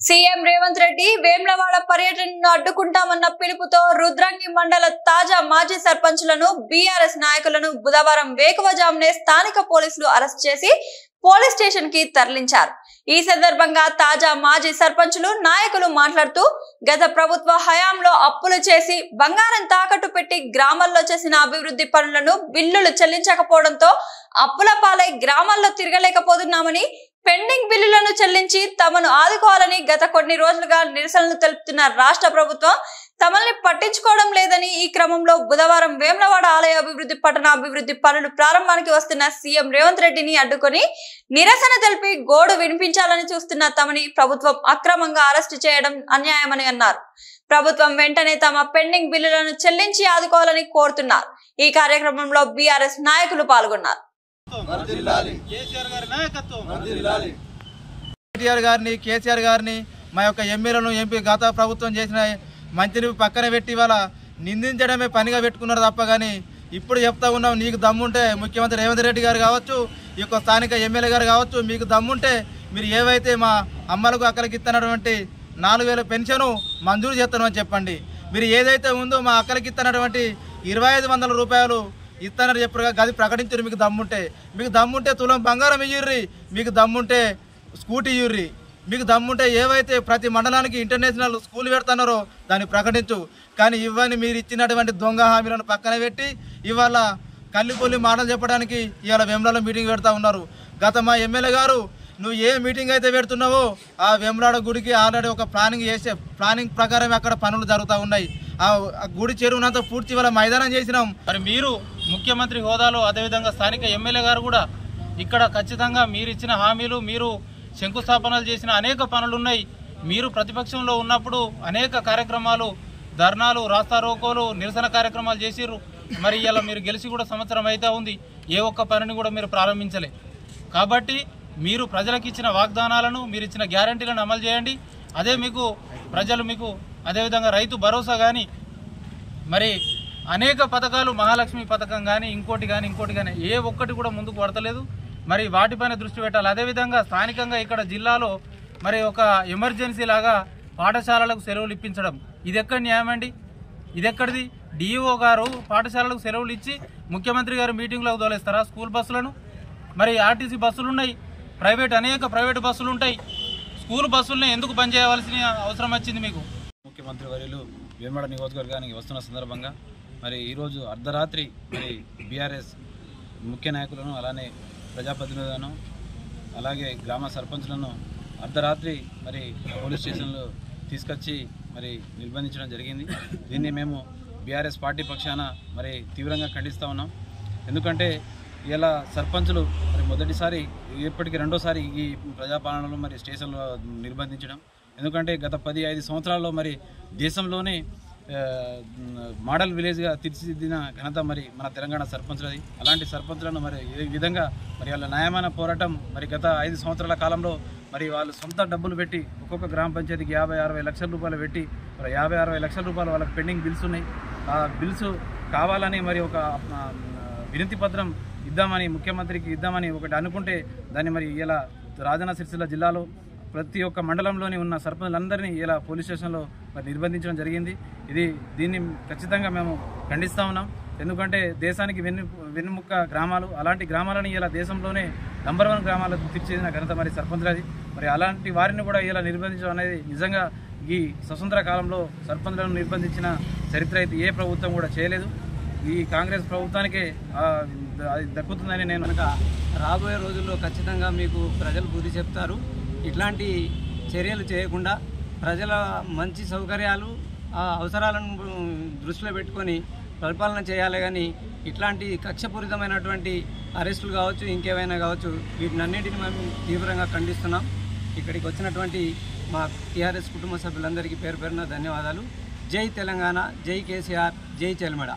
CM Revanth Reddy Vemulawada పర్యటనను అడ్డుకుంటామన్న పిలుపుతో రుద్రంగి మండల తాజా మాజీ సర్పంచులను బీఆర్ఎస్ నాయకులను బుధవారం వేకువజామునే స్థానిక పోలీసులు అరెస్ట్ చేసి పోలీస్ స్టేషన్ కి తరలించారు. ఈ సందర్భంగా తాజా మాజీ సర్పంచులు నాయకులు మాట్లాడుతూ గత ప్రభుత్వ హయాంలో అప్పులు చేసి బంగారం తాకట్టు పెట్టి గ్రామాల్లో చేసిన అభివృద్ధి పనులను బిల్లులు చెల్లించకపోవడంతో అప్పుల పాలై గ్రామాల్లో తిరగలేకపోతున్నామని, పెండింగ్ బిల్లులను చెల్లించి తమను ఆదుకోవాలని గత కొన్ని రోజులుగా నిరసనలు తెలుపుతున్న రాష్ట్ర ప్రభుత్వం తమల్ని పట్టించుకోవడం లేదని, ఈ క్రమంలో బుధవారం వేములవాడ ఆలయ అభివృద్ధి పట్టణ అభివృద్ధి పనులు ప్రారంభానికి వస్తున్న సీఎం రేవంత్ రెడ్డిని అడ్డుకొని నిరసన తెలిపి గోడు వినిపించాలని చూస్తున్న తమని ప్రభుత్వం అక్రమంగా అరెస్టు చేయడం అన్యాయమని అన్నారు. ప్రభుత్వం వెంటనే తమ పెండింగ్ బిల్లులను చెల్లించి ఆదుకోవాలని కోరుతున్నారు. ఈ కార్యక్రమంలో బీఆర్ఎస్ నాయకులు పాల్గొన్నారు. కేసీఆర్ గారిని మా యొక్క ఎమ్మెల్యేలను ఎంపీ గత ప్రభుత్వం చేసిన మంత్రిని పక్కన పెట్టి వాళ్ళ నిందించడమే పనిగా పెట్టుకున్నారు తప్ప కానీ ఇప్పుడు చెప్తా ఉన్నాం, నీకు దమ్ముంటే ముఖ్యమంత్రి రేవంత్ రెడ్డి గారు కావచ్చు, ఈ యొక్క స్థానిక ఎమ్మెల్యే గారు కావచ్చు, మీకు దమ్ముంటే మీరు ఏవైతే మా అమ్మలకు అక్కలకి ఇస్తున్నటువంటి 4000 పెన్షను మంజూరు చేస్తామని చెప్పండి. మీరు ఏదైతే ఉందో మా అక్కలకి ఇస్తున్నటువంటి 2500 రూపాయలు ఇస్తానని చెప్పారు, గది ప్రకటించారు. మీకు దమ్ముంటే తులం బంగారం ఇయ్యుర్రి, మీకు దమ్ముంటే స్కూటీ ఇయ్యుర్రి, మీకు దమ్ముంటే ఏవైతే ప్రతి మండలానికి ఇంటర్నేషనల్ స్కూల్ పెడుతున్నారో దాన్ని ప్రకటించు. కానీ ఇవన్నీ మీరు ఇచ్చినటువంటి దొంగ హామీలను పక్కన పెట్టి ఇవాళ కల్లిపొల్లి మాటలు చెప్పడానికి ఇవాళ వేములాడ మీటింగ్ పెడతా ఉన్నారు. గత మా ఎమ్మెల్యే గారు నువ్వు ఏ మీటింగ్ అయితే పెడుతున్నావో ఆ వేములాడ గుడికి ఆల్రెడీ ఒక ప్లానింగ్ ప్రకారం అక్కడ పనులు జరుగుతూ ఉన్నాయి. ఆ గుడి చెరువునంతా పూర్తి ఇవాళ మైదానం చేసినాం. మరి మీరు ముఖ్యమంత్రి హోదాలో అదేవిధంగా స్థానిక ఎమ్మెల్యే గారు కూడా ఇక్కడ ఖచ్చితంగా మీరు ఇచ్చిన హామీలు, మీరు శంకుస్థాపనలు చేసిన అనేక పనులు ఉన్నాయి. మీరు ప్రతిపక్షంలో ఉన్నప్పుడు అనేక కార్యక్రమాలు, ధర్నాలు, రాస్తారోకోలు, నిరసన కార్యక్రమాలు చేసిర్రు. మరి ఇలా మీరు గెలిచి కూడా సంవత్సరం అయితే ఉంది, ఏ ఒక్క పనిని కూడా మీరు ప్రారంభించలే. కాబట్టి మీరు ప్రజలకు ఇచ్చిన వాగ్దానాలను, మీరు ఇచ్చిన గ్యారంటీలను అమలు చేయండి. అదే మీకు ప్రజలు మీకు అదేవిధంగా రైతు భరోసా కానీ, మరి అనేక పథకాలు, మహాలక్ష్మి పథకం కానీ ఇంకోటి కానీ ఏ ఒక్కటి కూడా ముందుకు పడతలేదు. మరి వాటిపైన దృష్టి పెట్టాలి. అదేవిధంగా స్థానికంగా ఇక్కడ జిల్లాలో మరి ఒక ఎమర్జెన్సీ లాగా పాఠశాలలకు సెలవులు ఇప్పించడం, ఇది ఎక్కడ న్యాయం అండి? ఇది ఎక్కడిది? డిఈఓ గారు పాఠశాలలకు సెలవులు ఇచ్చి ముఖ్యమంత్రి గారు మీటింగ్లోకి తోలేస్తారా స్కూల్ బస్సులను? మరి ఆర్టీసీ బస్సులు ఉన్నాయి, అనేక ప్రైవేటు బస్సులు ఉంటాయి. స్కూల్ బస్సులను ఎందుకు బంద్ చేయవలసిన అవసరం వచ్చింది మీకు? ముఖ్యమంత్రి వర్యులు వేములవాడ నియోజకవర్గానికి వస్తున్న సందర్భంగా మరి ఈరోజు అర్ధరాత్రి మరి బీఆర్ఎస్ ముఖ్య నాయకులను, అలానే ప్రజాప్రతినిధులను, అలాగే గ్రామ సర్పంచులను అర్ధరాత్రి మరి పోలీస్ స్టేషన్లో తీసుకొచ్చి మరి నిర్బంధించడం జరిగింది. దీన్ని మేము బీఆర్ఎస్ పార్టీ పక్షాన మరి తీవ్రంగా ఖండిస్తూ ఉన్నాం. ఎందుకంటే ఇలా సర్పంచులు మరి మొదటిసారి, ఇప్పటికీ రెండోసారి ఈ ప్రజాపాలనలో మరి స్టేషన్లో నిర్బంధించడం. ఎందుకంటే గత 15 సంవత్సరాల్లో మరి దేశంలోనే మోడల్ విలేజ్గా తీర్చిదిద్దిన ఘనత మరి మన తెలంగాణ సర్పంచులది. అలాంటి సర్పంచులను మరి ఈ విధంగా మరి వాళ్ళ న్యాయమైన పోరాటం మరి గత 5 సంవత్సరాల కాలంలో మరి వాళ్ళు సొంత డబ్బులు పెట్టి ఒక్కొక్క గ్రామ పంచాయతీకి 50-60 లక్షల రూపాయలు పెట్టి మరి 50-60 లక్షల రూపాయలు వాళ్ళకి పెండింగ్ బిల్స్ ఉన్నాయి. ఆ బిల్స్ కావాలని మరి ఒక వినతి పత్రం ఇద్దామని, ముఖ్యమంత్రికి ఇద్దామని ఒకటి అనుకుంటే దాన్ని మరి ఇలా రాజన్న సిరిసిల్ల జిల్లాలో ప్రతి ఒక్క మండలంలోని ఉన్న సర్పంచులందరినీ ఇలా పోలీస్ స్టేషన్లో మరి నిర్బంధించడం జరిగింది. దీన్ని ఖచ్చితంగా మేము ఖండిస్తూ ఉన్నాం. ఎందుకంటే దేశానికి వెన్నుముక్క గ్రామాలు, అలాంటి గ్రామాలని ఇలా దేశంలోనే నంబర్ 1 గ్రామాలకు తీర్చిదిద్దిన ఘనత మరి సర్పంచులది. మరి అలాంటి వారిని కూడా ఇలా నిర్బంధించడం అనేది నిజంగా ఈ స్వతంత్ర కాలంలో సర్పంచులను నిర్బంధించిన చరిత్ర అయితే ఏ ప్రభుత్వం కూడా చేయలేదు. ఈ కాంగ్రెస్ ప్రభుత్వానికే అది దక్కుతుందని నేను రాబోయే రోజుల్లో ఖచ్చితంగా మీకు ప్రజలు బుద్ధి చెప్తారు. ఇట్లాంటి చర్యలు చేయకుండా ప్రజల మంచి సౌకర్యాలు, అవసరాలను దృష్టిలో పెట్టుకొని పరిపాలన చేయాలి. కానీ ఇట్లాంటి కక్షపూరితమైనటువంటి అరెస్టులు కావచ్చు, ఇంకేమైనా కావచ్చు, వీటినన్నింటిని మేము తీవ్రంగా ఖండిస్తున్నాం. ఇక్కడికి వచ్చినటువంటి మా టీఆర్ఎస్ కుటుంబ సభ్యులందరికీ పేరు పేరున ధన్యవాదాలు. జై తెలంగాణ, జై కేసీఆర్, జై చెల్మడ.